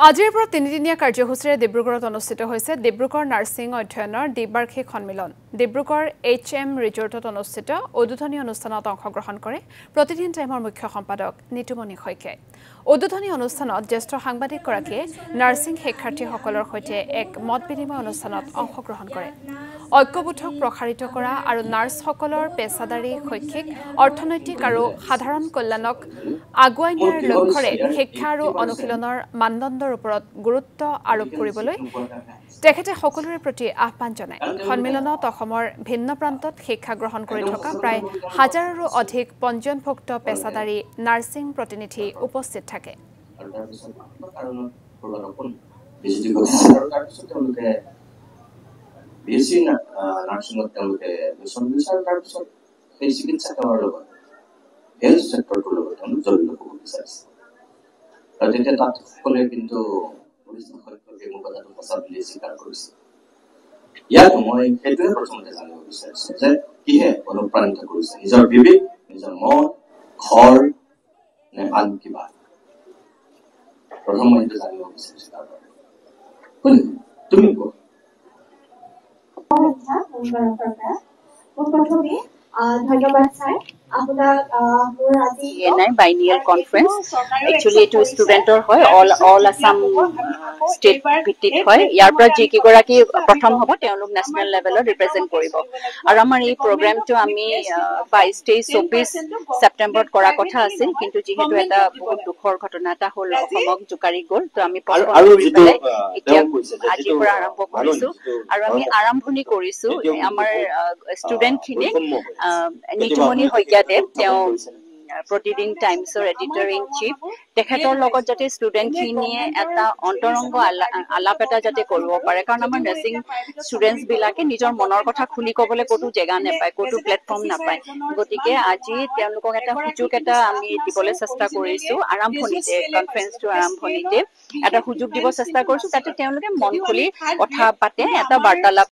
আজিৰ পৰা তিনিদিনীয়া কাৰ্যসূচীৰে ডিব্ৰুগড়ত অনুষ্ঠিত হৈছে ডিব্ৰুগড় নাৰ্ছিং অধ্যয়নৰ দ্বিবাৰ্ষিক সন্মিলন। ডিব্ৰুগড় HM ৰিজৰ্টত অনুষ্ঠিত উদ্বোধনী অনুষ্ঠানত অংশগ্ৰহণ কৰে প্ৰতিদিন টাইমৰ মুখ্য সম্পাদক নিতুমণি শইকীয়াই। উদ্বোধনী অনুষ্ঠানত জ্যেষ্ঠ সাংবাদিকগৰাকীয়ে নাৰ্ছিং শিক্ষাৰ্থীসকলৰ সৈতে এক মত বিনিময় অনুষ্ঠানত অংশগ্ৰহণ কৰে। ঐক্যবোধক প্ৰসাৰিত কৰা আৰু নাৰ্ছসকলৰ পেছাদাৰী শৈক্ষিক অৰ্থনৈতিক আৰু সাধাৰণ কল্যাণক আগুৱাই নিয়াৰ লক্ষ্যৰে শিক্ষা আৰু অনুশীলনৰ মানদণ্ডৰ ওপৰত গুৰুত্ব আৰোপ কৰিবলৈ তেখেতে সকলোৰে প্ৰতি আহ্বান জনায়। সন্মিলনত অসমৰ ভিন্ন প্ৰান্তত শিক্ষা গ্ৰহণ কৰি থকা প্ৰায় হাজাৰৰো অধিক পঞ্জীয়নভুক্ত পেছাদাৰী নাৰ্ছিং প্ৰতিনিধি উপস্থিত থাকে। ইয়াত মই সেইটোৱে প্ৰথমতে জানিব বিচাৰিছো যে কিহে অনুপ্ৰাণিত কৰিছে, নিজৰ বিবেক, নিজৰ মন, ঘৰ নে আন কিবা। প্ৰথম মই সেইটো জানিব বিচাৰিছো। তুমি কোৱা। ধন্যবাদ ছাৰ আপোনাক মোৰ আজি বাইনিয়েল কনফাৰেন্স একচুয়ালি এটো ষ্টুডেন্টৰ হয় অল আসাম ষ্টেট ভিত্তিক হয়। ইয়াৰ পৰা যি কিগৰাকী প্ৰথম হ'ব তেওঁলোক নেশ্যনেল লেভেলত ৰিপ্ৰেজেন্ট কৰিব আৰু আমাৰ এই প্ৰগ্ৰামটো আমি 22, 23, 24 সেপ্টেম্বৰত কৰা কথা আছিল, কিন্তু যেহেতু এটা বহুত দুখৰ ঘটনা এটা হ'ল অসমক জুকাৰি গ'ল, তো আমি এতিয়া আজিৰ পৰা আৰম্ভ কৰিছো আৰু আমি আৰম্ভণি কৰিছো আমাৰ ষ্টুডেন্ট খিনিক নিতুমণি শইকীয়াদেৱ তেওঁ প্ৰতিদিন টাইমছৰ এডিটৰ ইন চিফ তেখেতৰ লগত যাতে ষ্টুডেন্ট খিনিয়ে এটা অন্তৰংগ আলাপ এটা যাতে কৰিব পাৰে, কাৰণ আমাৰ নাৰ্ছিং ষ্টুডেন্টছ বিলাকে নিজৰ মনৰ কথা খুলি ক'বলৈ ক'তো জেগা নাপায়, ক'তো প্লেটফৰ্ম নাপায়। গতিকে আজি তেওঁলোকক এটা সুযোগ এটা আমি দিবলৈ চেষ্টা কৰিছো। আৰম্ভণিতে কনফাৰেন্সটো আৰম্ভণিতে এটা সুযোগ দিব চেষ্টা কৰিছো যাতে তেওঁলোকে মন খুলি কথা পাতে, এটা বাৰ্তালাপ